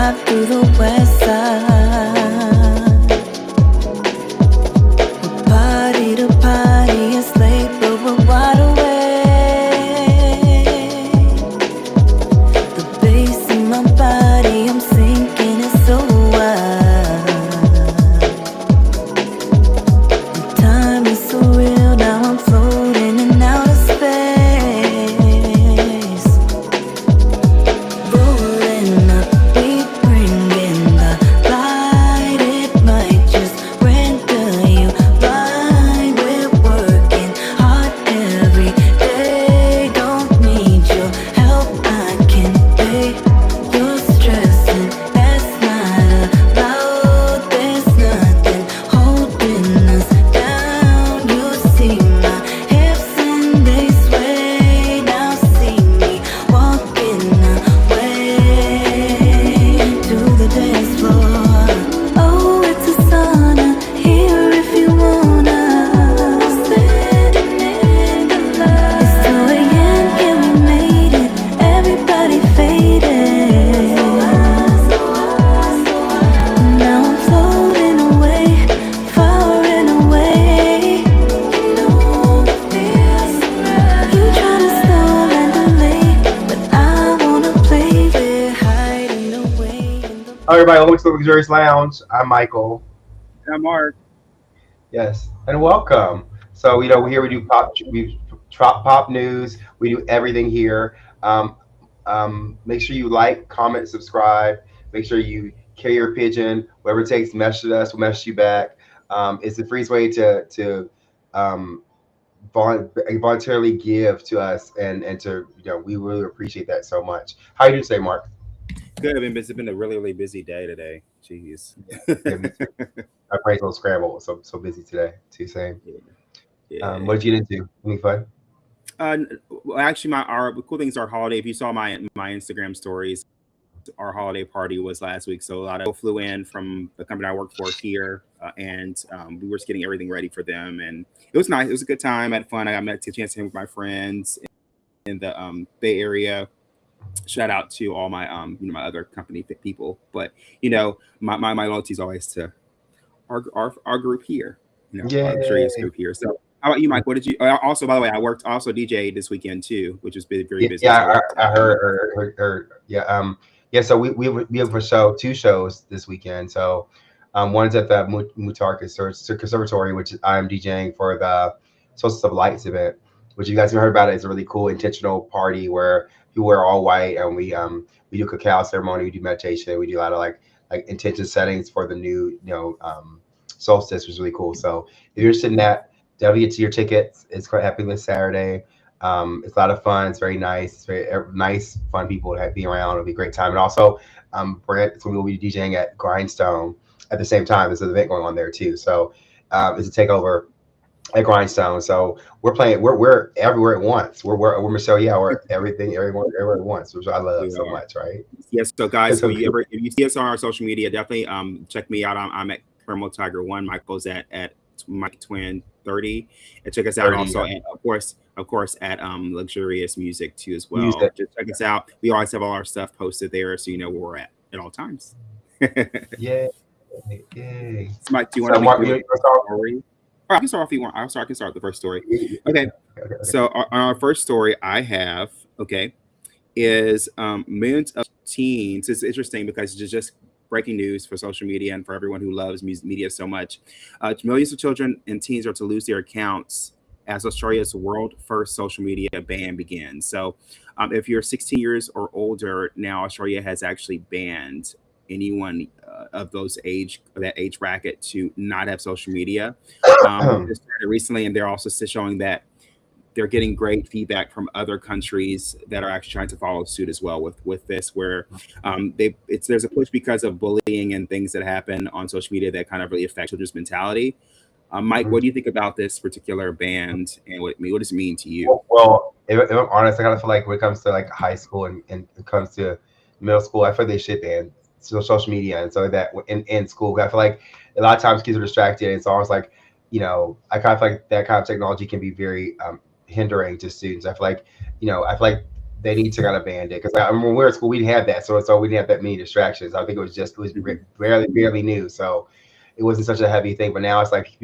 drive through the west side. We're party to party, it's late, but we're wide awake. The bass in my body, I'm sinking, it's so wild. The time is so real, now I'm floating in outer space. Rolling up, we bring in the light. It might just render you blind. We're working hard every day. Don't need your help, I can pay. You're stressing, that's not allowed. There's nothing holding us down. You see my hips and they sway. Now see me walking away to the dance floor. Oh, it's a sauna here if you wanna. Standing in the light. It's 2 a.m. and we made it. Everybody faded. Now I'm floating away, far and away. You know it feels right. You try to stall and delay, but I wanna play. We're hiding away in the Hello, everybody. Welcome to the Luxurious Lounge. I'm Michael. Yeah, Mark. Yes, and welcome. So, here we do pop news. We do everything here. Make sure you like, comment, subscribe. Make sure you carry your pigeon. Whatever it takes, message us. We'll message you back. It's the freest way to um, voluntarily give to us, and to we really appreciate that so much. How you doing today, Mark? Good. It's been a really, really busy day today. Jeez. Yeah, me too. My brain's a little scrambled. So busy today. Too same. Yeah. What did you get into? Any fun? Well, actually, our cool thing is our holiday. If you saw my Instagram stories, our holiday party was last week. So a lot of people flew in from the company I work for here, and we were just getting everything ready for them. And it was nice. It was a good time. I had fun. I got a chance to hang with my friends in the Bay Area. Shout out to all my my other company people. But my loyalty is always to our group here. Our luxurious Yay. group here. So how about you, Mike? What did you also, by the way, I worked also DJ this weekend too, which was very Yeah, busy. So I yeah, worked I heard. Yeah, So we have two shows this weekend. So, one's at the Mutar Conservatory, which I'm DJing for the Solstice of Lights event, which you guys have heard about. It's a really cool intentional party where you wear all white, and we do cacao ceremony, we do meditation, we do a lot of like intention settings for the new solstice, which is really cool. So if you're interested in that, definitely get to your tickets. It's quite happening this Saturday. It's a lot of fun. It's very nice. It's very nice, fun people to be around. It'll be a great time. And also, so we'll be DJing at Grindstone at the same time. There's an event going on there too. So it's a takeover at Grindstone. So we're playing. We're everywhere at once. We're Michelle. Yeah, we're everything, everywhere at once, which I love so much. Right? Yes. So guys, So if you see us on our social media, definitely check me out. I'm at Thermal Tiger 1. Michael's at Mike Twin 30, and check us out 30, also, yeah. and of course at Luxurious Music too as well. Music. Just check us out. We always have all our stuff posted there, so you know where we're at all times. Yay! So Mike, do you want So to Mark, make you a want to start? story? Or I can start if you want. I can start with the first story. Okay. Okay. So our first story I have, is millions of teens. It's interesting because it's just breaking news for social media and for everyone who loves media so much. Millions of children and teens are to lose their accounts as Australia's world first social media ban begins. So if you're 16 years or older, now Australia has actually banned anyone of that age bracket to not have social media. This started recently, and they're also showing that they're getting great feedback from other countries that are actually trying to follow suit as well with this, where there's a push because of bullying and things that happen on social media that kind of really affect children's mentality. Mike, what do you think about this particular band, and what does it mean to you? Well, if I'm honest, I kind of feel like when it comes to like high school and it comes to middle school, I feel like they should ban social media and so that in school. I feel like a lot of times kids are distracted. It's almost like, I kind of feel like that kind of technology can be very hindering to students. I feel like they need to kind of ban it because I remember when we were at school, we didn't have that, so we didn't have that many distractions. I think it was Mhm. barely new, so it wasn't such a heavy thing. But now it's like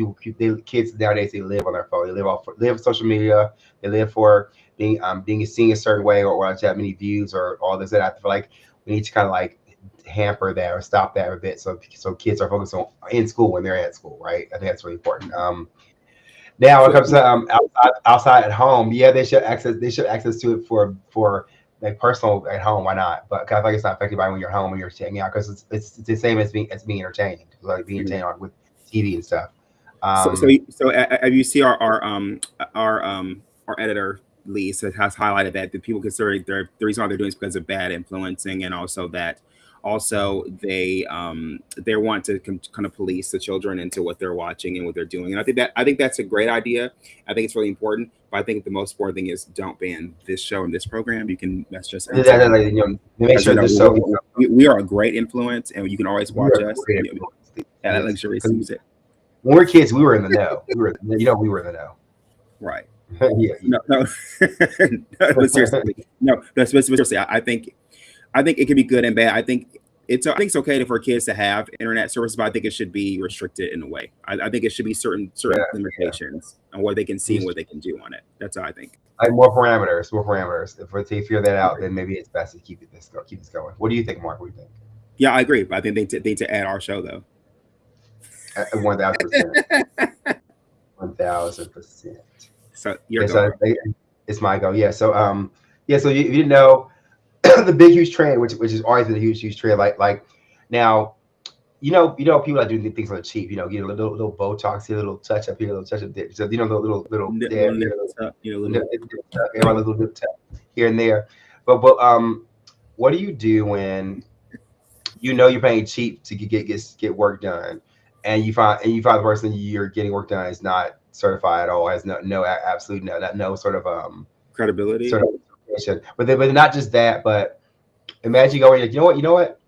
kids nowadays they live on their phone, they live social media, they live for being seen a certain way or to have many views or all this and that. I feel like we need to kind of like hamper that or stop that a bit so kids are focused on in school when they're at school, right? I think that's really important. Now, when it So, comes to outside at home, yeah, they should access to it for like personal at home. Why not? But 'cause I feel like it's not affected by when you're home when you're checking out because it's the same as being entertained, like being mhm. entertained on, with TV and stuff. So, Um, have you see our editor Lee has highlighted that the people consider the reason why they're doing it is because of bad influencing, and also that also they want to kind of police the children into what they're watching and what they're doing. And I think that's a great idea. I think it's really important. But I think the most important thing is don't ban this show and this program. You can that's just until like, make because sure this show we are a great influence, and you can always we watch are us. great You know, influence. at that Yes, luxury 'cause sees it when we were kids, we were in the know. We were in the know. right. Yeah, No, no, no, but seriously, no. But seriously, I think it can be good and bad. I think it's okay for kids to have internet service, but I think it should be restricted in a way. I think it should be certain yeah, yeah. limitations on what they can see and what they can do on it. That's how I think. Like more parameters, more parameters. If they figure that out, Right. then maybe it's best to keep this going. What do you think, Mark? What do you think? Yeah, I agree. But I think they need to add our show though. 1000%, 1000%. So you're Yeah, going. so it's my go. Yeah, so yeah, so you didn't know the big huge trend, which is always been a huge trend. Like now, people that do things on the cheap. Get a little Botox here, a little touch up here, a little touch up there. So the little Little dab nip here, tuck, nip, little. nip, nip tuck, every little nip tuck here and there. But what do you do when you're paying cheap to get work done, and you find the person you're getting work done is not certified at all, has absolutely no Credibility. sort of certification. But not just that, but imagine you going like, you know what,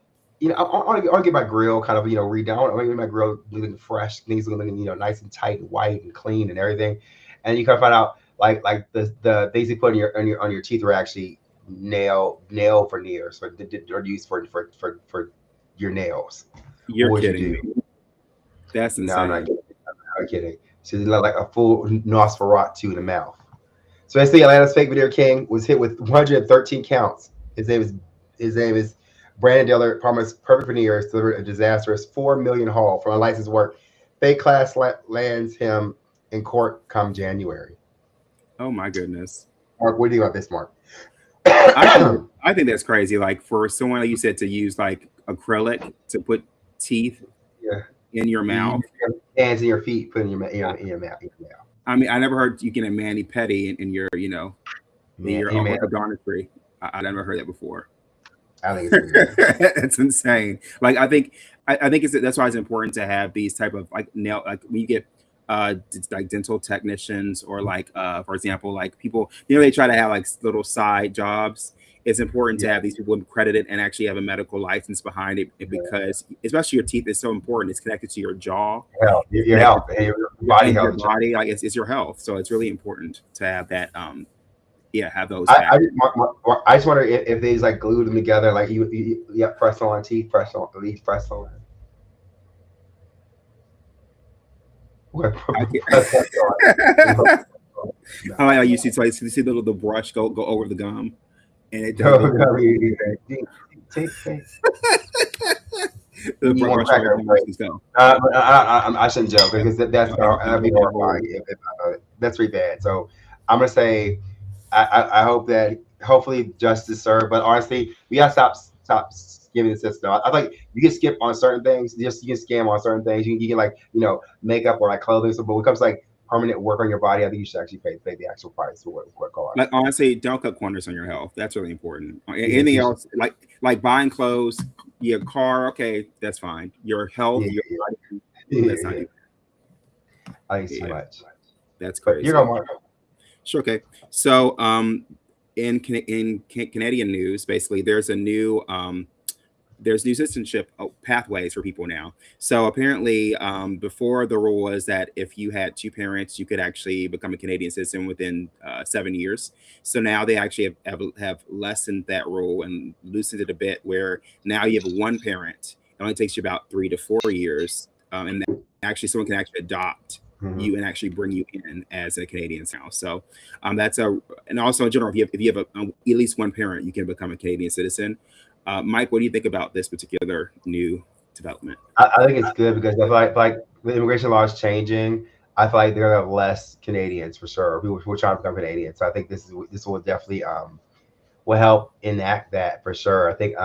I want to get my grill kind of redone. I want to get my grill looking fresh, things looking nice and tight and white and clean and everything, and you kind of find out like the things you put on your teeth are actually nail veneers or used for your nails. You're What would you kidding do? me. That's No, I'm not insane. kidding. I'm not kidding. So it's like a full Nosferatu in the mouth. So as the Atlanta's fake video king was hit with 113 counts. His name is Brandon Diller. Promised perfect veneers delivered a disastrous 4 million haul from unlicensed work. Fake class lands him in court come January. Oh my goodness. Mark, what do you think about this, Mark? I think that's crazy. Like for someone like you said to use like acrylic to put teeth Yeah, in your you mouth. your hands and your feet put in your I, in your mouth. In your mouth. I mean, I never heard you get a mani pedi in Man, your man, orthodontistry. I never heard that before. I think it's weird. That's insane. Like I think that's why it's important to have these type of like nail like when you get like dental technicians or like for example like people they try to have like little side jobs. It's important to Yeah, have these people accredited and actually have a medical license behind it yeah. because especially your teeth is so important. It's connected to your jaw, Health, your connected health, and your body and your health. body. Like it's your health. So it's really important to have that yeah, have those I factors. I just wonder if they just like glue them together, like you press on teeth, press on leaf, press on. What? I Press on. can't. No, I like how you see, so you see the brush go over the gum, and it no, does no, you take. the You want brush over cracker, the right? gum. So I shouldn't joke because that'd be okay, horrifying. If that's really bad. So I'm gonna say I hope that hopefully justice served. But honestly, we gotta stop skimming the system. I like you can skip on certain things. Just you can scam on certain things. You can like makeup or like clothing. So, but when it comes to like permanent work on your body, I think you should actually pay the actual price for what it like costs. honestly, don't cut corners on your health. That's really important. Yes, Anything you should. else like buying clothes, your car, okay, that's fine. Your health, Yeah, your yeah, life, yeah, let's not yeah. do I think it's that. too Yeah, much. that's But you're crazy. gonna want. Sure, okay. So in Canadian news, basically, there's a new there's new citizenship pathways for people now. So apparently, before the rule was that if you had two parents, you could actually become a Canadian citizen within 7 years. So now they actually have lessened that rule and loosened it a bit, where now you have one parent. It only takes you about 3 to 4 years, and actually someone can actually adopt Mhm. you and actually bring you in as a Canadian now. So that's and also in general, if you have at least one parent, you can become a Canadian citizen. Mike, what do you think about this particular new development? I think it's good because I feel like the immigration law is changing. I feel like there are less Canadians for sure. People who are trying to become Canadian. So I think this will definitely will help enact that for sure. I think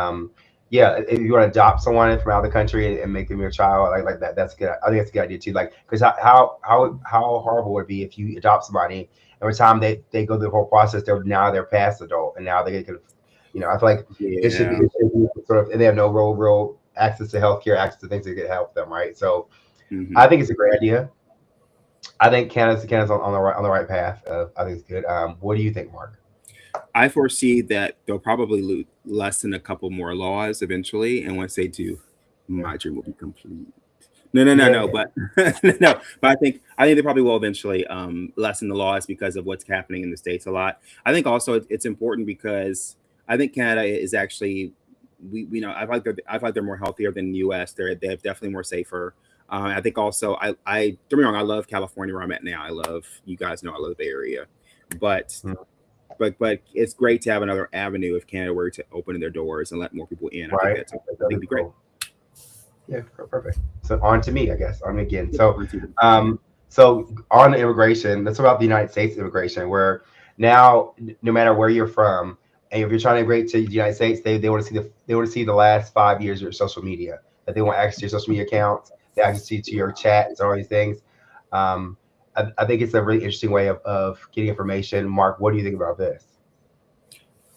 yeah, if you want to adopt someone from out of the country and make them your child, like that, that's good. I think that's a good idea too. Like, because how horrible would it be if you adopt somebody, every time they go through the whole process, they're past adult, and now they could, I feel like Yeah. it should be sort of, and they have no real access to healthcare, access to things that could help them, right? So Hmm. I think it's a great idea. I think Canada's on the right path. I think it's good. What do you think, Mark? I foresee that they'll probably lessen a couple more laws eventually, and once they do, Yeah, my dream will be complete. No, no, no, no. yeah, But no, but I think they probably will eventually lessen the laws because of what's happening in the states a lot. I think also it's important because I think Canada is actually we know I feel like they're more healthier than the U.S. They're definitely more safer. I think also I don't get me wrong, I love California where I'm at now. I love, you guys know I love the Bay Area, but mm, but it's great to have another avenue if Canada were to open their doors and let more people in. I think right. that's I think That'd it'd be be great. cool. Yeah, perfect. So on to me, I guess. On me again. So, On to you. um, so on immigration, that's about the United States immigration, where now no matter where you're from, and if you're trying to immigrate to the United States, they want to see the last 5 years of your social media. That they want access to your social media accounts, they access to your chats, and all these things. Um, I think it's a really interesting way of getting information. Mark, what do you think about this?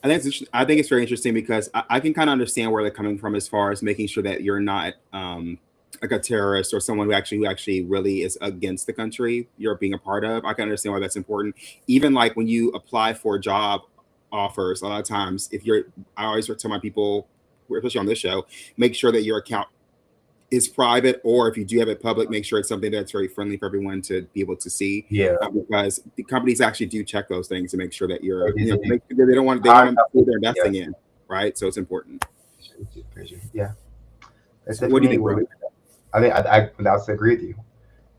I think it's very interesting because I can kind of understand where they're coming from as far as making sure that you're not like a terrorist or someone who actually really is against the country you're being a part of. I can understand why that's important. Even like when you apply for job offers, a lot of times if you're, I always tell my people, especially on this show, make sure that your account is private, or if you do have it public, make sure it's something that's very friendly for everyone to be able to see, Yeah, because the companies actually do check those things to make sure that they you're, do. They do. they don't want I, who they're yeah, investing in, right? So it's important. yeah. That's So it what for do you me. think, bro? I think I that's agree with you.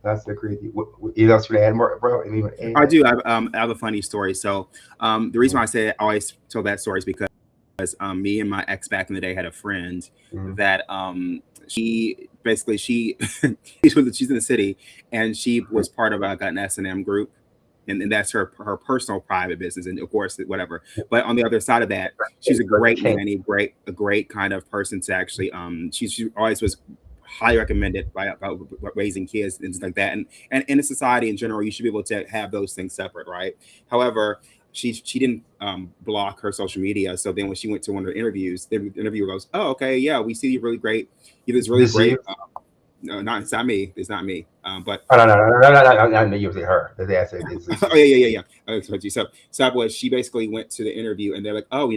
That's the crazy. You else to add more, bro? Anything you I add? do. I have a funny story. So the reason why I always tell that story is because me and my ex back in the day had a friend Mm-hmm. that she basically she's in the city, and she was part of an S&M group, and that's her personal private business, and of course whatever. But on the other side of that, she's a But they great can't. nanny, a great kind of person to actually she always was highly recommended by about raising kids and things like that, and in a society in general you should be able to have those things separate, right? However, she didn't block her social media. So then when she went to one of the interviews, the interviewer goes, "Oh, okay, yeah, we see you're really great. You have this really This great." you? No, not it's not me. It's not me. But Oh, no. I know you was her. They said it's oh you. yeah, yeah, yeah, yeah. So that was, she basically went to the interview, and they're like, "Oh,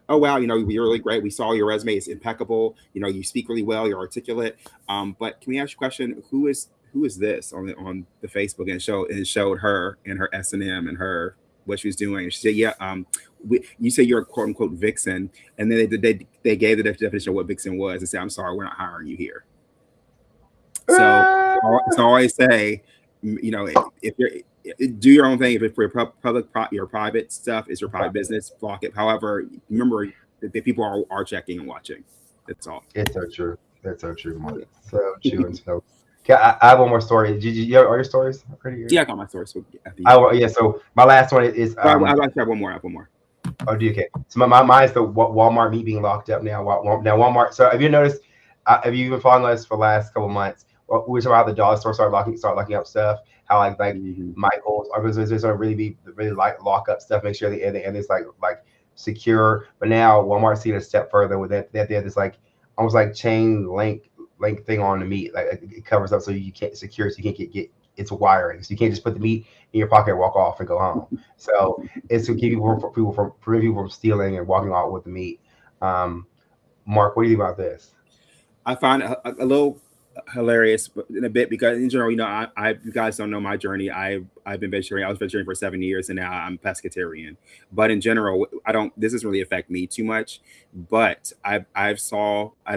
oh wow, you're really great. We saw your resume; it's impeccable. You speak really well. You're articulate. But can we ask you a question? Who is this on the Facebook?" And showed her and her S&M and her what she was doing. She said, "Yeah, you say you're a quote unquote vixen," and then they gave the definition of what vixen was and said, "I'm sorry, we're not hiring you here." So Ah, so I always say, if you're, do your own thing. If it's for your your private stuff is your private business, block it. However, remember that the people are checking and watching. That's all. it's so true. That's so true, Mark. Yeah, So true and so. Okay, I have one more story. Did you have all your stories pretty good? yeah, I got my story. So after you go, Yeah. So my last one is I'd like to have one more. I have one more. Oh, do you? Okay. So mine is the Walmart meat being locked up now. Now Walmart. So have you noticed? Have you been following us for the last couple months? We were talking about how the dollar store start locking up stuff. How like Hmm. Michaels are going to really like lock up stuff, make sure and it's like secure. But now Walmart's seen a step further with that. They have this like almost like chain link thing on the meat. Like it covers up so you can't secure, so you can't get it's wiring. So you can't just put the meat in your pocket, walk off, and go home. So it's to keep prevent people from stealing and walking out with the meat. Um, Mark, what do you think about this? I find a little hilarious in a bit because in general, you guys don't know my journey. I've been vegetarian. I was vegetarian for 7 years, and now I'm pescatarian. But in general, I don't. This doesn't really affect me too much. But I've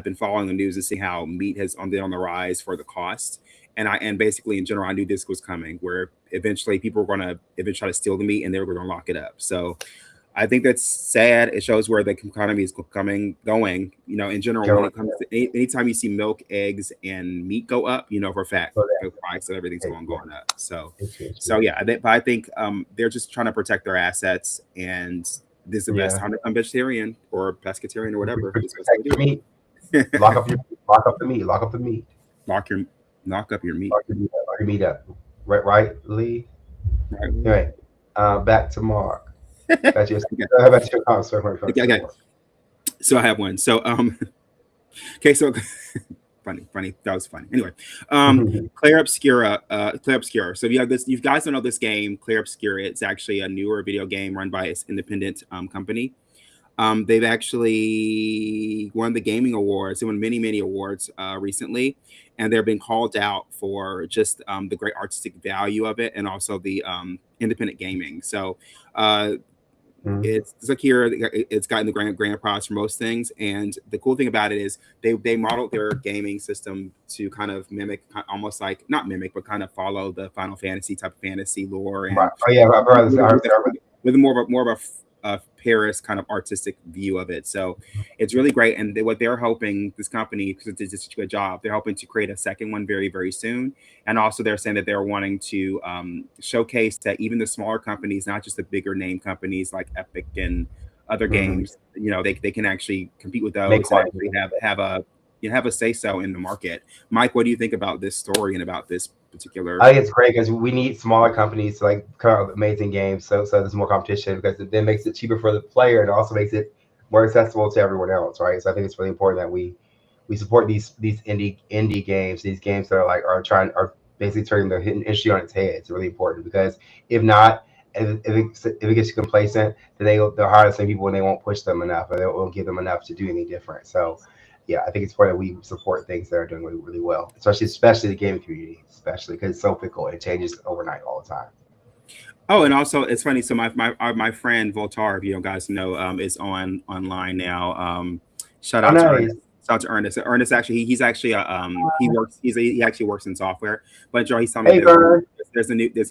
been following the news and seeing how meat has been on the rise for the cost. And basically in general, I knew this was coming, where eventually people were going to eventually try to steal the meat and they were going to lock it up. So I think that's sad. It shows where the economy is going. In general, when Go. it comes to anytime you see milk, eggs, and meat go up, for a fact So the price of everything's going up. So, it's yeah. But I think they're just trying to protect their assets, and this is the best time to become vegetarian or pescatarian or whatever. This is what protect they your do. meat. Lock up lock up the meat. Lock up the meat. Lock your Knock up your meat. Lock your meat up. Lock your meat up. Right, Lee? Right. Anyway, back to Mark. That's your that's your concert. Okay. So I have one. So okay, so funny. That was funny. Anyway, Claire Obscura. So you guys don't know this game, Claire Obscura. It's actually a newer video game run by its independent company. They've actually won the gaming awards. They won many awards recently, and they're being called out for just the great artistic value of it, and also the independent gaming. So it's secure. It's gotten the grand prize for most things, and the cool thing about it is they modeled their gaming system to kind of mimic, almost like not mimic, but kind of follow the Final Fantasy type of fantasy lore, and Right. Oh yeah, I've heard this. with more of a Paris kind of artistic view of it. So it's really great. And what they're hoping, this company, because it's just such a good job, they're hoping to create a second one very, very soon. And also they're saying that they're wanting to showcase that even the smaller companies, not just the bigger name companies like Epic and other games, they can actually compete with those and actually have a say-so in the market. Mike, what do you think about this story and about this particular? I think it's great because we need smaller companies to like come out with amazing games, so there's more competition because it then makes it cheaper for the player and also makes it more accessible to everyone else, right? So I think it's really important that we support these indie games, these games that are basically turning the industry on its head. It's really important because if not, if it gets complacent, then they'll hire the same people and they won't push them enough, or they won't give them enough to do anything different. So yeah, I think it's important that we support things that are doing really, really well, especially the gaming community, especially because it's so fickle. It changes overnight all the time. Oh, and also it's funny. So my friend Voltar, if you guys know, is online now. Shout out to Ernest. Shout out to Ernest. Ernest actually, he's actually he actually works in software. But Joe, he's telling me there's a new there's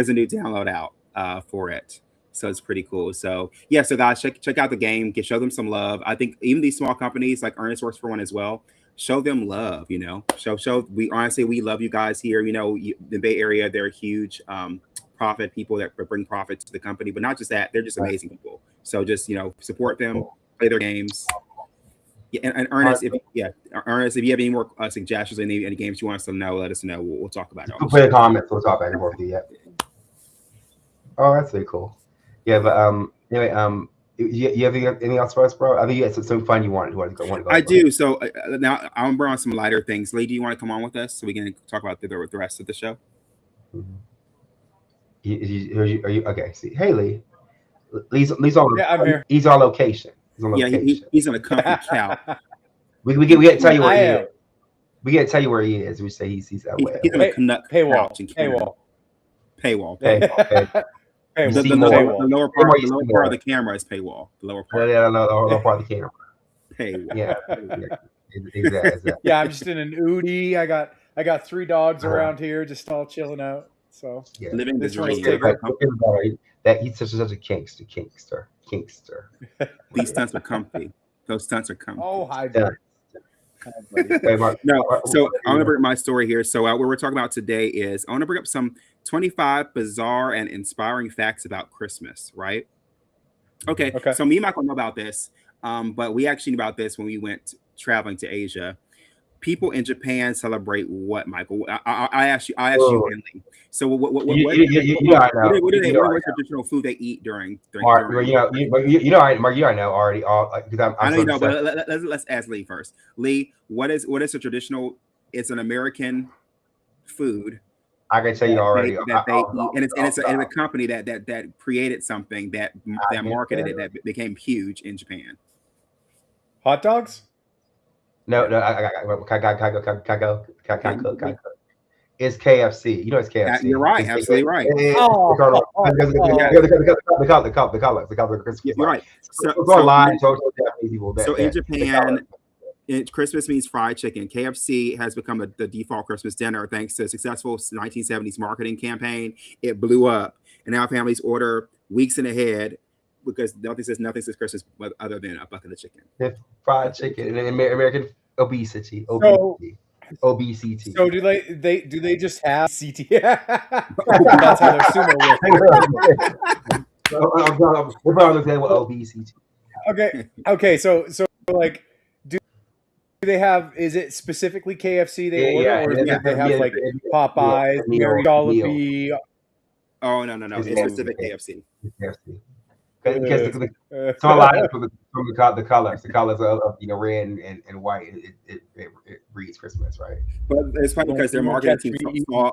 a new download out for it. So it's pretty cool. So yeah, so guys, check out the game. Show them some love. I think even these small companies like Ernest works for one as well. Show them love. Show. We honestly love you guys here. The Bay Area, they're huge profit people that bring profit to the company. But not just that, they're just amazing people. So just support them, play their games. Yeah, and Ernest, if you have any more suggestions, any games you want us to know, let us know. We'll talk about it. Put in comments. We'll talk back and forth. Yeah. Oh, that's really cool. Yeah, but anyway, you have anything else for us, bro? I think you had some fun you want to go. I do. So now I'm bring on some lighter things. Lee, do you want to come on with us so we can talk about the rest of the show? Mm-hmm. Are you okay? See, hey Lee, Lee's on. Yeah, I'm here. He's on location. He's on location. He's on a comfy couch. We can't tell you where he is. We can't tell you where he is. We say he's that way. He's on a Canuck couch in Canada. Paywall. The lower part of the camera is paywall. The lower part. Yeah, the lower part of the camera. Paywall. Yeah, exactly. Yeah, I'm just in an Udi. I got 3 dogs around here, just all chilling out. So yeah. Living the dream. That he's such a kinkster. These stunts are comfy. Those stunts are comfy. Oh, hi. Yeah. No, so I want to bring my story here. So what we're talking about today is I want to bring up some 25 bizarre and inspiring facts about Christmas, right? Okay. So me and Michael know about this, but we actually knew about this when we went traveling to Asia. People in Japan celebrate what, Michael? I asked you, Henley. So what traditional food they eat during Mark, Mark, you know already. I know you know, but let's ask Lee first. Lee, what is a traditional? It's an American food. I can tell you already. That they eat, and it's a company that created something that marketed it that became huge in Japan. Hot dogs? No, Yeah. no, can I go? Can I Yeah, cook? Can I cook? It's KFC. You know it's you're KFC. right. Absolutely right. Oh, Because Yeah, the color of Christmas you're light. right. So, So so, online, so Japanese people so in that the color. Japan, Christmas means fried chicken. KFC has become the default Christmas dinner thanks to a successful 1970s marketing campaign. It blew up, and now families order weeks in ahead because nothing says Christmas other than a bucket of chicken. It's fried chicken and American obesity, so obesity. so do they just have CT? That's how their sumo works. We're probably understand what obesity. Okay. So like, do they have? Is it specifically KFC they order, Yeah, or yeah, do they have like Popeyes, Mary Jollibee? Oh no, It's it's specific KFC. KFC. Because so a lot of from the colors, of red and white, it reads Christmas, right? But it's funny because their You won't marketing catch team me saw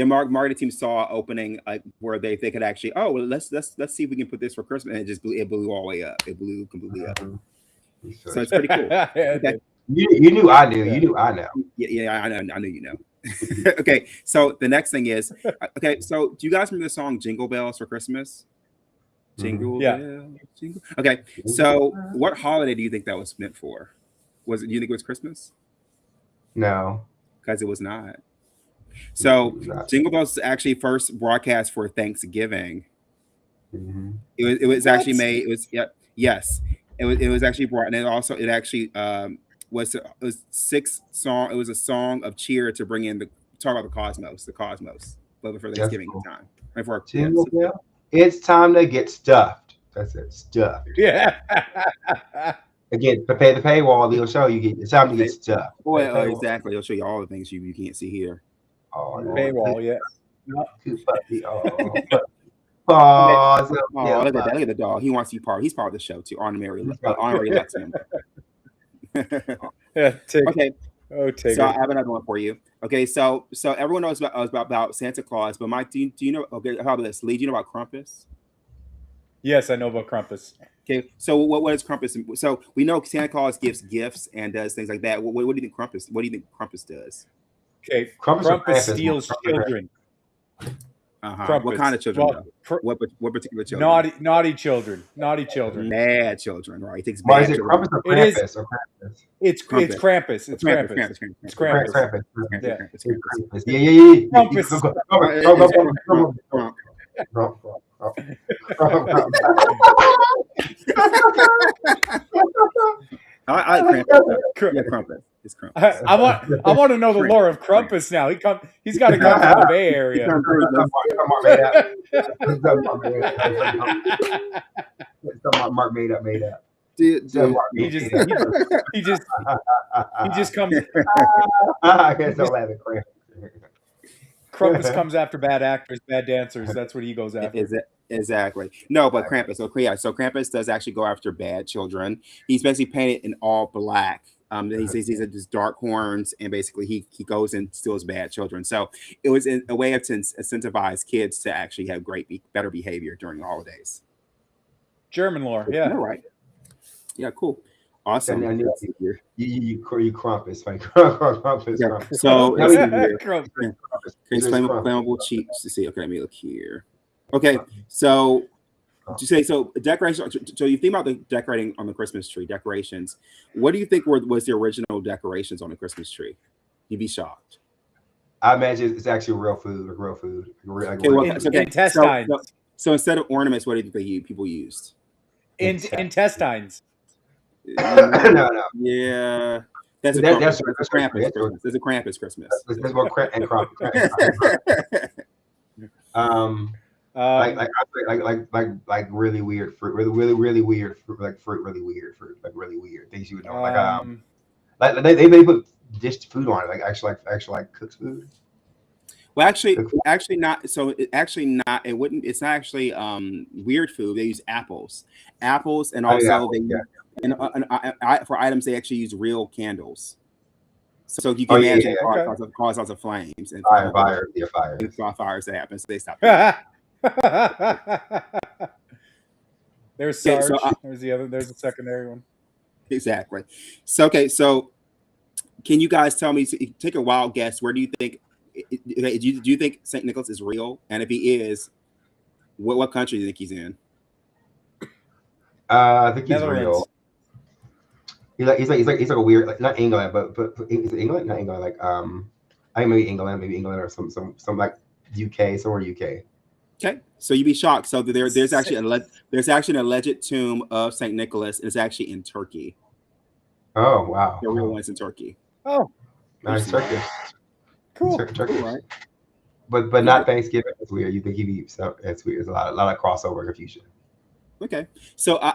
marketing team saw opening like where they could actually well let's see if we can put this for Christmas, and it blew all the way up. It blew completely up. So it's pretty cool. Okay. You knew I knew. Yeah. You knew I know. Yeah, I know you know. Okay, so the next thing is so do you guys remember the song Jingle Bells for Christmas? Jingle Yeah. bells, jingle. Okay, so what holiday do you think that was meant for? Do you think it was Christmas? No. Because it was not. So Not. Jingle Bells was actually first broadcast for Thanksgiving. Mm-hmm. It was actually made. It was yes. It was actually brought, and it actually was 6 song. It was a song of cheer to bring in talk about the cosmos, but for Thanksgiving cool. time. Right for Jingle bell. It's time to get stuffed. That's it. Stuffed. Yeah. Again, to pay the paywall, it'll show you. It's time to get stuffed. Well, exactly. It'll show you all the things you can't see here. Oh, Paywall, yeah. Too funny. Pause. Oh, look at the dog. He wants to be part. He's part of the show too. Honorary Lex member. Yeah, Okay. Oh, take So I it. have another one for you. Okay, so everyone knows about Santa Claus, but Mike, do you know? Okay, how about this? Lee, do you know about Krampus? Yes, I know about Krampus. Okay, so what is Krampus? So we know Santa Claus gives gifts and does things like that. What do you think Krampus? What do you think Krampus does? Okay, Krampus Krampus steals children. Krampus. What kind of children? Well, what particular children? Naughty children. Naughty children. Bad children, right? He takes Why bad is it children. Krampus or It is- Krampus? Or Krampus? It's Krampus. Krampus. It's Krampus. It's Krampus. Krampus. Yeah. Krampus. Yeah. I like Krampus. Yeah, Krampus. It's Krampus. I want to know the lore of Krampus now. He's got to come from the Bay Area. Mark made up. Dude, He just comes. I guess I'll have it. Krampus comes after bad actors, bad dancers. That's what he goes after. Exactly. No, but Krampus. So Krampus does actually go after bad children. He's basically painted in all black. He's these dark horns, and basically he goes and steals bad children. So it was a way to incentivize kids to actually have better behavior during the holidays. German lore, yeah. All right. Yeah, cool. Awesome. You Krampus, like Krampus. Yeah. So Krampus. flammable cheats to see. Okay, let me look here. Okay, so to say decorations. So you think about the decorating on the Christmas tree decorations. What do you think was the original decorations on the Christmas tree? You'd be shocked. I imagine it's actually real food. Intestines. So instead of ornaments, what do you think people used? Intestines. No. Yeah. That's Krampus. There's a Krampus Christmas. There's more Krampus. Like really weird fruit, really weird fruit, like really weird things you would know. Like they put dished food on it, like actually cooked food. Well, actually not. So not. It wouldn't. It's not actually weird food. They use apples, and also for items they actually use real candles. So you can imagine cause lots of flames and fires that happen. So they stop. There's Sarge. There's the other. There's the secondary one. Exactly. So okay, so can you guys tell me? Take a wild guess. Where do you think? Do you think Saint Nicholas is real? And if he is, what country do you think he's in? I think he's Netherlands. real. He's like a weird, like, not England, but is it England? Not England. Like I think maybe England or some like UK, somewhere UK. Okay, so you'd be shocked. So there's actually an alleged tomb of Saint Nicholas, and it's actually in Turkey. Oh wow. The real one's in Turkey. Oh, Nice Turkish. cool. Turkish. Cool, right? But not Thanksgiving. It's weird. You think he'd be so? It's weird. There's a lot of crossover confusion. Okay, so I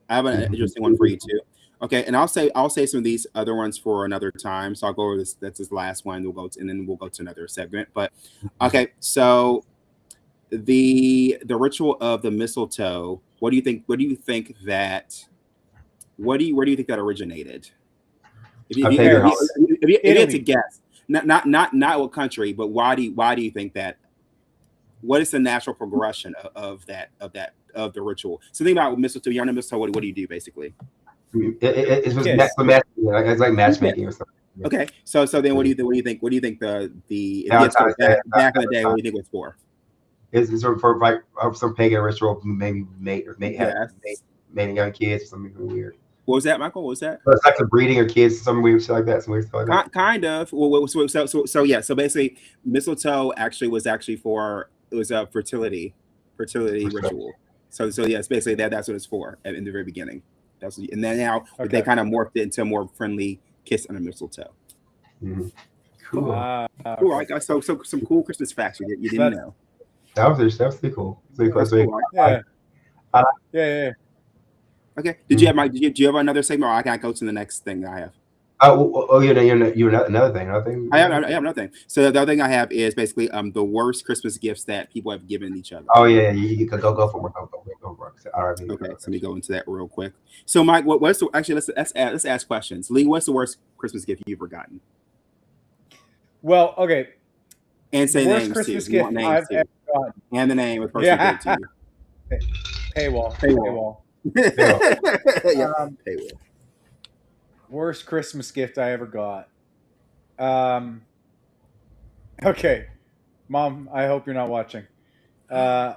have an interesting one for you too. Okay, and I'll say some of these other ones for another time. So I'll go over this. That's this last one. And then we'll go to another segment. But okay, so the ritual of the mistletoe. What do you think? Where do you think that originated? If you had to guess, not what country, but why do you think that? What is the natural progression of the ritual? So think about mistletoe. You're on a mistletoe. What do you do basically? It's just Yes. it's like matchmaking or something. Okay, so then what do you think? What do you think the if you had to Valentine's go Day. back in the day? What do you think it was for? It's for like some pagan ritual, maybe Yes. mating young kids or something weird. What was that, Michael? What was that? But it's like the breeding of kids, some weird shit like that. Some weird stuff like that. Kind of. Well, so yeah. So basically, mistletoe was actually for a fertility ritual. So yes, basically that's what it's for in the very beginning. And then now they kind of morphed it into a more friendly kiss on a mistletoe. Mm-hmm. Cool. Cool, right, guys. So some cool Christmas facts you didn't know. That was pretty cool. That's cool, right? Yeah. Okay. Did you have another segment, or I can go to the next thing that I have? You another thing. I have another thing. So the other thing I have is basically the worst Christmas gifts that people have given each other. Oh yeah, you go for it. Go for it. All right. Okay, so let me go into that real quick. So Mike, let's ask questions. Lee, what's the worst Christmas gift you've ever gotten? Well, okay. And say Worst names Christmas too. You gift want names I've too. ever gotten. And the name of the person who gave it to you. Paywall. Paywall. Worst Christmas gift I ever got. Okay, Mom, I hope you're not watching. And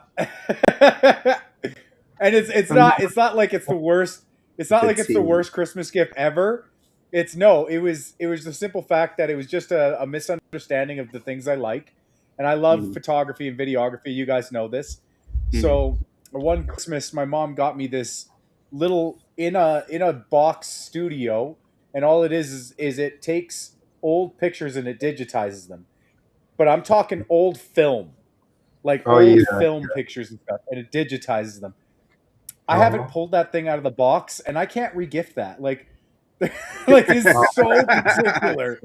it's not like it's the worst. It's not like it's the worst Christmas gift ever. It was the simple fact that it was just a misunderstanding of the things I like, and I love photography and videography. You guys know this. So one Christmas, my mom got me this little in a box studio, and all it is it takes old pictures and it digitizes them. But I'm talking old film, like film pictures and stuff, and it digitizes them. I haven't pulled that thing out of the box, and I can't regift that. Like it's so particular.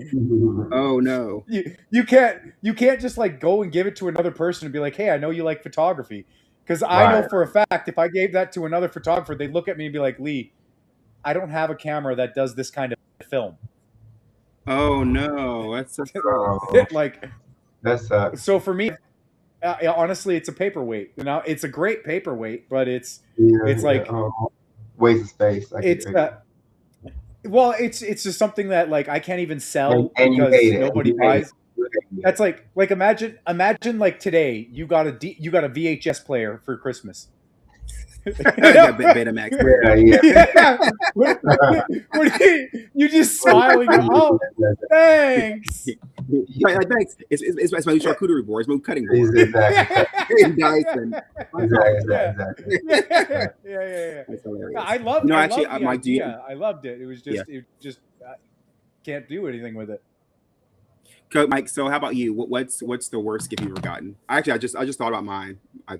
Oh no! You can't just like go and give it to another person and be like, hey, I know you like photography, because I know for a fact if I gave that to another photographer, they'd look at me and be like, Lee, I don't have a camera that does this kind of film. Oh no, that's like that sucks. So for me, honestly, it's a paperweight. You know, it's a great paperweight, but it's like waste of space. It's just something that like I can't even sell and because nobody buys. That's like imagine like today you got a VHS player for Christmas. Betamax. You just smiling. Oh, thanks. Thanks. It's my charcuterie board. It's my cutting board. Exactly. Dyson. Exactly. Yeah. That's hilarious. I loved. No, I actually, loved the Mike, idea. I loved it. It was just can't do anything with it. Mike, so how about you? What's the worst gift you've ever gotten? Actually, I just thought about mine. I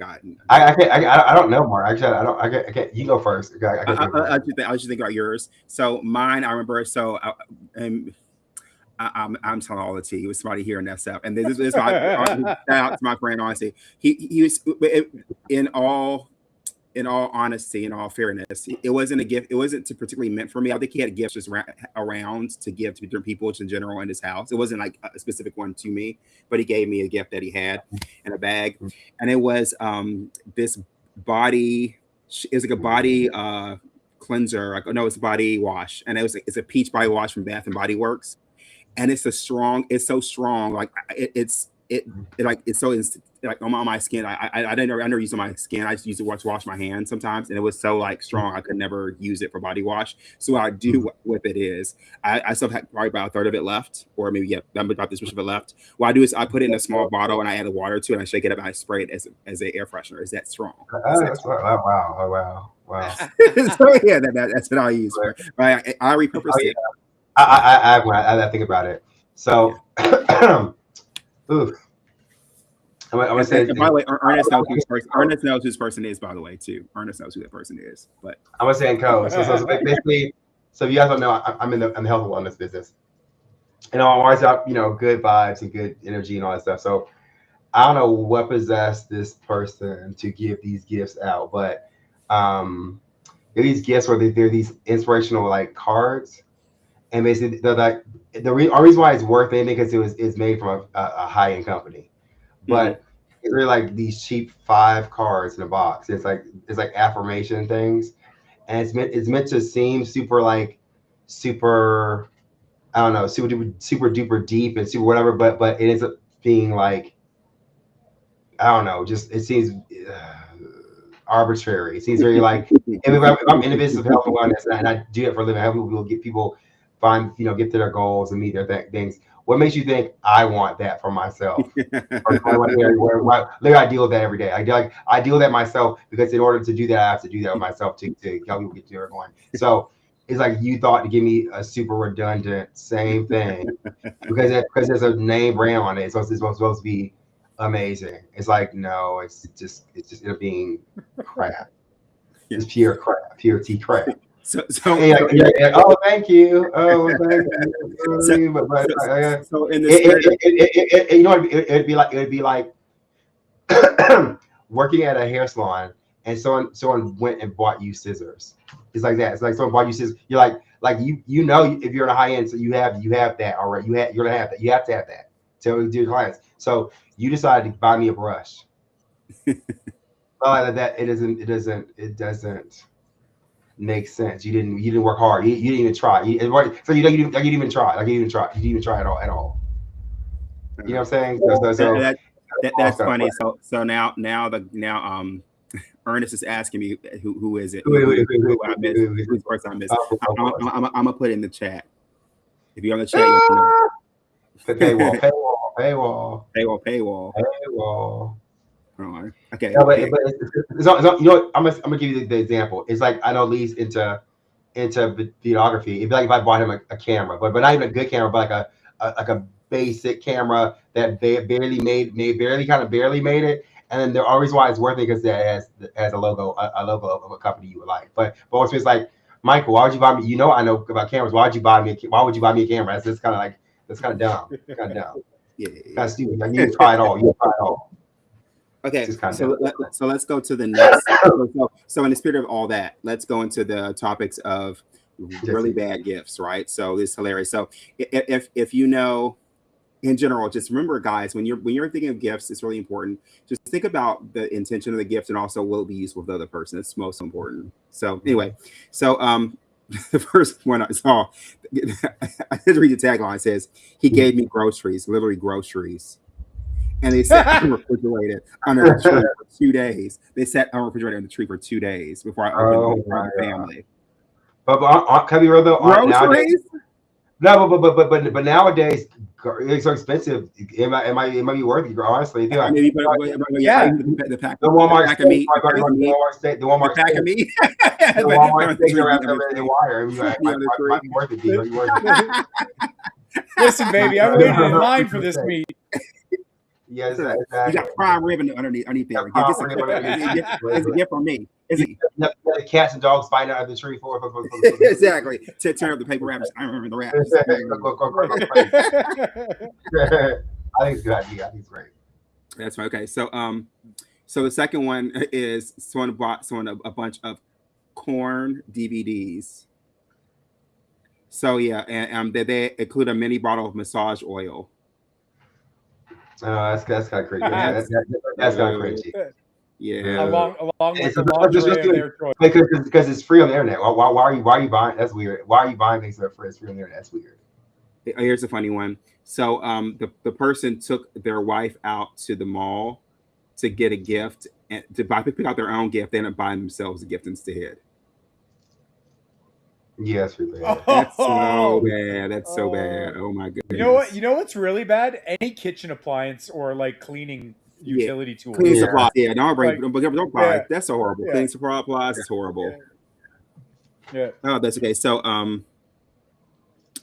don't know more. Actually, I can't. You go first. I just think about yours. So mine, I remember. So I'm telling all the tea. It was somebody hearing that stuff, and this is shout out to my friend. Honestly, he was in all honesty, in all fairness, it wasn't a gift. It wasn't particularly meant for me. I think he had gifts just around to give to different people in general in his house. It wasn't like a specific one to me, but he gave me a gift that he had in a bag, and it was this body. It was like a body cleanser. Like, no, it's a body wash, and it's a peach body wash from Bath and Body Works, and it's so strong. Like it's so like on my skin. I never use it on my skin. I just use it to wash my hands sometimes, and it was so like strong I could never use it for body wash. So what I do with it is I still have probably about a third of it left, or maybe I'm about this much of it left. What I do is I put it in a small bottle and I add water to it and I shake it up and I spray it as an air freshener. Is that strong? Wow. So yeah, that's what I use. Right? I repurpose it. I think about it. So, oof. I'm gonna say. By the way, Ernest knows who this person is. By the way, too. Ernest knows who that person is. But I'm gonna say in code. So basically, so if you guys don't know, I'm in the health and wellness business, and I'm always out, good vibes and good energy and all that stuff. So I don't know what possessed this person to give these gifts out, but they're these gifts where they're these inspirational like cards, and basically they're like the reason why it's worth it because it's made from a high end company. But it's really like these cheap 5 cards in a box. It's like affirmation things, and it's meant to seem super I don't know, super duper deep and super whatever. But it ends up being like, I don't know, just it seems arbitrary. It seems very like if I'm in the business of health and wellness and I do it for a living, I help people find get to their goals and meet their things. What makes you think I want that for myself? Literally, I deal with that every day. I deal with that myself because in order to do that, I have to do that with myself to help people get to where going. So it's like you thought to give me a super redundant same thing because there's a name brand on it. So it's supposed to be amazing. It's like no, it's just it being crap. It's pure crap, pure tea crap. So oh, thank you. Oh, thank you. So in this, it'd be like working at a hair salon, and someone went and bought you scissors. It's like that. It's like someone bought you scissors. You're like if you're in a high end, so you have that already. You're gonna have that. You have to have that to do your clients. So you decided to buy me a brush. That it doesn't make sense. You didn't work hard. You didn't even try. You didn't even try. You didn't even try at all. You know what I'm saying? That's funny. So now Ernest is asking me who is it? Who I missed? Whose person I missed? I'm gonna put it in the chat. If you're on the chat, you'll know. Paywall. Okay. No, but I'm gonna give you the example. It's like I know Lee's into videography. It'd be like if I bought him a camera, but not even a good camera, but like a basic camera that barely made it. And then the only reason why it's worth it because it has a logo of a company you would like. But also it's like, Michael, why would you buy me? I know about cameras. Why would you buy me a camera? That's kind of dumb. Kind of dumb. Yeah. Kind of stupid. Like you try it all. Okay, so let's go to the next. So in the spirit of all that, let's go into the topics of really bad gifts, right? So this is hilarious. So if in general, just remember, guys, when you're thinking of gifts, it's really important. Just think about the intention of the gift and also will it be useful with the other person. It's most important. So anyway, the first one I saw, I did read the tagline. It says, he gave me groceries, literally groceries. And they sat unrefrigerated under the tree for 2 days. They sat unrefrigerated under the tree for 2 days before I opened it for the family. But can I be real though? Groceries? No, but nowadays it's so expensive. It might be worth it. Honestly, yeah. The Walmart steak, the Walmart pack of meat. The Walmart steaks are wrapped up in the wire. It might be worth it. Listen, baby, I'm waiting in line for this meat. Yes, exactly. You got prime rib underneath there. It's a gift from me. The cats and dogs fighting out of the tree for exactly. To turn up the paper wraps. I remember the wraps. I think it's a good idea. I think it's great. That's right. Okay. So the second one is someone bought a bunch of corn DVDs. So yeah, and they include a mini bottle of massage oil. Oh, that's kind of crazy. That's kind of crazy. Yeah. along with It's the just lingerie of their choice. because it's free on the internet. Why are you buying? That's weird. Why are you buying things that are free on the internet? That's weird. Here's a funny one. So the person took their wife out to the mall to get a gift and to pick out their own gift. They ended up buying themselves a gift instead. Yeah, that's really bad. That's so Oh, bad. That's so bad. Oh my you know what? goodness. You know what's really bad? Any kitchen appliance or like cleaning Yeah. utility tool. Cleaning Yeah. supplies. Yeah, don't bring. Like, Don't buy. yeah, That's so horrible. yeah, Cleaning supplies is horrible. yeah. Oh, that's okay. So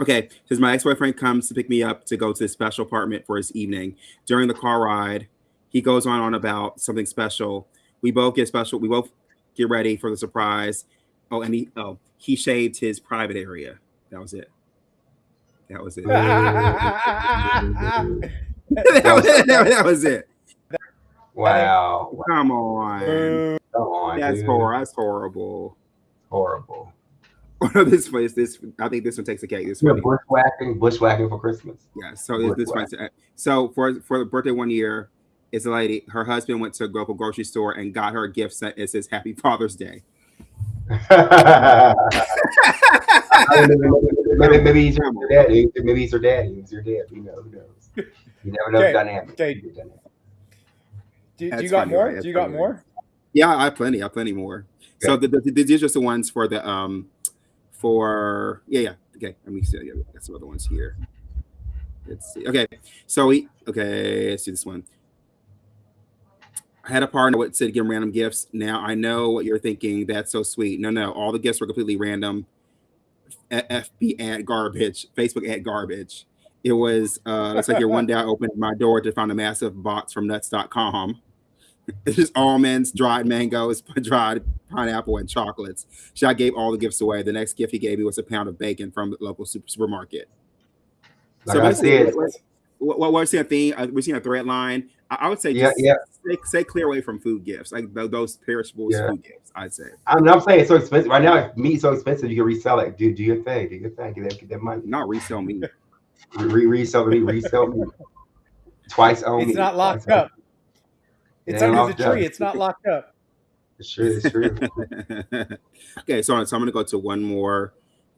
okay, because my ex-boyfriend comes to pick me up to go to his special apartment for his evening. During the car ride, he goes on about something special. We both get special. We both get ready for the surprise. Oh, and he shaved his private area. That was it. That was it. that was it. Wow. Come on. Come on, That's dude. That's horrible. Horrible. this I think this one takes the cake. This You're one. bushwhacking for Christmas. Yeah. So this one. So for the birthday one year, it's a lady. Her husband went to a local grocery store and got her a gift set. It says Happy Father's Day. Maybe he's your daddy. Maybe he's her daddy. He's your dad. Who knows? You never know the dynamic. Okay. Do you That's got funny, more? right? That's Do you got funny. more? Yeah, I have plenty. more. So these are just the ones for the Okay, let me see. I got some other ones here. Let's see. Okay, so let's see this one. I had a partner that said give him random gifts. Now I know what you're thinking. That's so sweet. No, all the gifts were completely random. FB ad garbage. Facebook ad garbage. It was it's like your one day I opened my door to find a massive box from nuts.com. It's just almonds, dried mangoes, dried pineapple, and chocolates. I gave all the gifts away. The next gift he gave me was a pound of bacon from the local supermarket. Like So I said, what we're seeing a theme, we're seeing a thread line. I would say stay clear away from food gifts, like those perishable food gifts. I'd say. I'm saying it's so expensive right now. Meat's so expensive, you can resell it. Do your thing. Get that money. Not resell meat. Resell me. Twice on me. It's not locked up. It's under the tree. It's not locked up. It's true. Okay, so I'm going to go to one more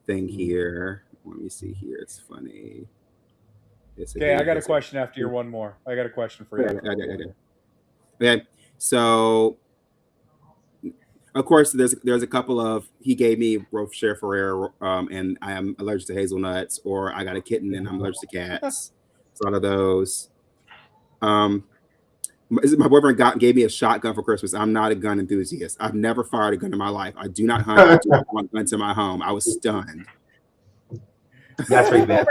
thing here. Let me see here. It's funny. Okay, I got a question after your one more. I got a question for you. Okay, so of course there's a couple of he gave me Rochefort Ferrer, and I am allergic to hazelnuts, or I got a kitten and I'm allergic to cats. It's a lot of those. My boyfriend gave me a shotgun for Christmas. I'm not a gun enthusiast. I've never fired a gun in my life. I do not hunt. I do not want guns in my home. I was stunned. That's pretty bad.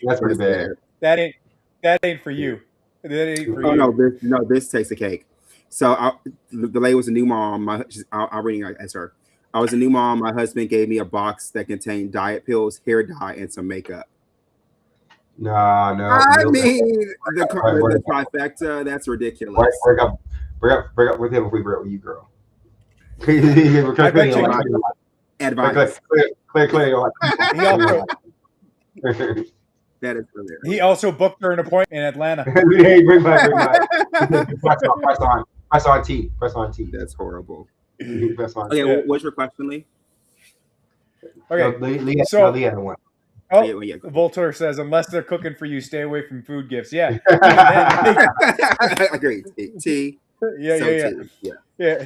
That's pretty bad. That ain't for you. That ain't for you. No, this takes the cake. So the lady was a new mom. I'll read it as her. I was a new mom. My husband gave me a box that contained diet pills, hair dye, and some makeup. No. I mean, the trifecta. That's ridiculous. Break up with him if we break with you, girl. I bet you. Advice. Clear. That is hilarious. He also booked her an appointment in Atlanta. Hey, bring my. Press on T. That's horrible. Press on. Okay, what's your question, Lee? Okay, Lee had one. Oh, Yeah. Voltaire says, unless they're cooking for you, stay away from food gifts. Yeah. Agreed. T. Yeah.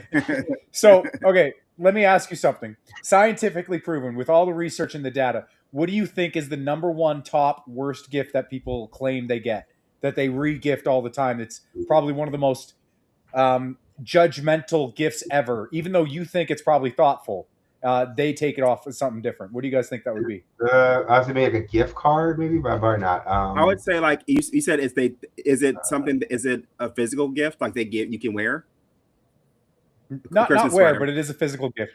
So, okay, let me ask you something. Scientifically proven, with all the research and the data, what do you think is the number one top worst gift that people claim they get, that they re-gift all the time? It's probably one of the most judgmental gifts ever, even though you think it's probably thoughtful. They take it off as something different. What do you guys think that would be? I was maybe like a gift card, maybe, but probably not. I would say, like you said, is it a physical gift like you can wear? Not wear, sweater. But it is a physical gift.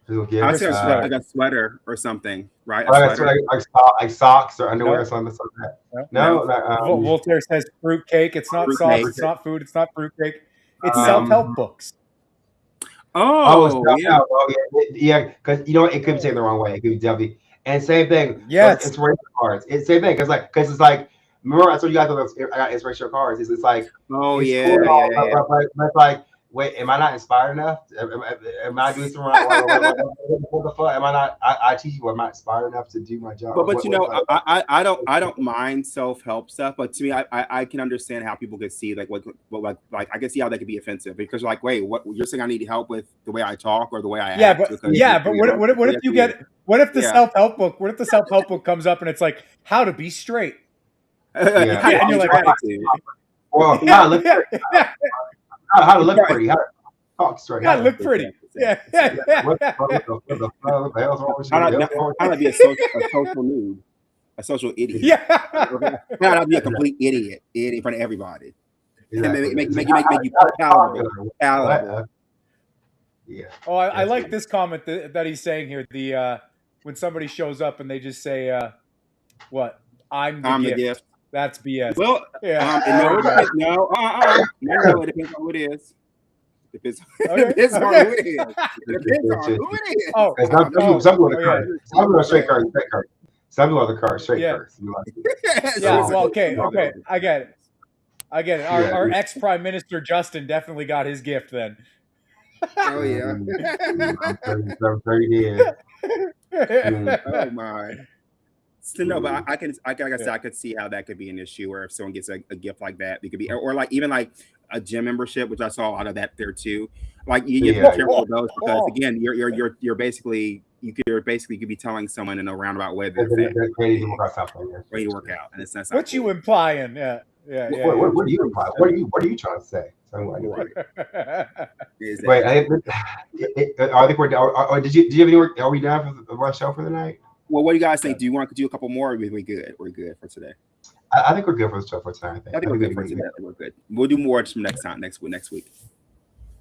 I would say like a sweater or something, right? Like socks or underwear or something like that. No. Voltaire says fruitcake. It's not socks. It's not food. It's not fruitcake. It's self-help books. Yeah, because it could be taken the wrong way. It could be definitely. And same thing. Yes. Inspiration cards. It's same thing because it's like. Remember, I told you guys I got inspirational cards. It's like. Oh it's yeah. Cool, but it's like Wait, am I not inspired enough? Am I doing something wrong? What the fuck? Am I not? I teach you. Am I inspired enough to do my job? But you know, I don't mind self-help stuff, but to me, I can understand how people could see like like I can see how that could be offensive because like, wait, what you're saying? I need help with the way I talk or the way I act? But what if you get what if the self-help book? What if the self-help book comes up and it's like how to be straight? And you're like, well, how to look pretty, how to talk straight, how to look pretty. Yeah. How to be a social nude, a social idiot. Yeah. How to be a complete idiot in front of everybody. Exactly. Make you palatable. Yeah. Oh, I like this comment that he's saying here. The when somebody shows up and they just say, "What? I'm the gift." That's BS. Well, yeah. No, it depends on who it is. It depends on who it is. It depends on who it is. Oh, some people are the curse. Some people are straight curse, straight curse. Some people are the curse, straight curse. Yeah. Well, okay. I get it. Our ex-prime minister Justin definitely got his gift then. Oh yeah. I'm pretty dead. Oh my. So, no, but I could see how that could be an issue, where if someone gets a gift like that, it could be, or like even like a gym membership, which I saw a lot of that there too. Like you have to be careful with those because again, you're basically you could be telling someone in a roundabout way that they're ready to work out, and it's not what you implying? Yeah. What do you imply? What are you trying to say? Wait, I think we're down. Did you have any work? Are we down for the show for the night? Well, what do you guys think? Do you want to do a couple more? Or are we good? We're good for today. I think we're good for the show for tonight. I think we're good for today. We're good. We'll do more from next week.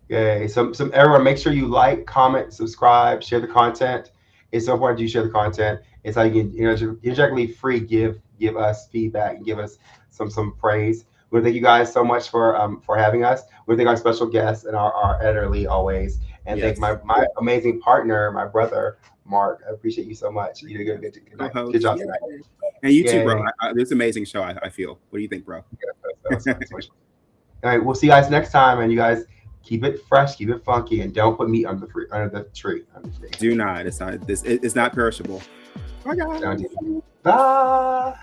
Yay! So everyone, make sure you like, comment, subscribe, share the content. It's so important you share the content. It's how you can interjectly free give us feedback and give us some praise. We thank you guys so much for having us. We thank our special guests and our editor Lee always, and thank my amazing partner, my brother Mark. I appreciate you so much. You did a good job tonight. And you too, bro. This is an amazing show. I feel. What do you think, bro? All right, we'll see you guys next time, and you guys keep it fresh, keep it funky, and don't put meat under the tree. Do not. It's not perishable. Bye, guys. Bye.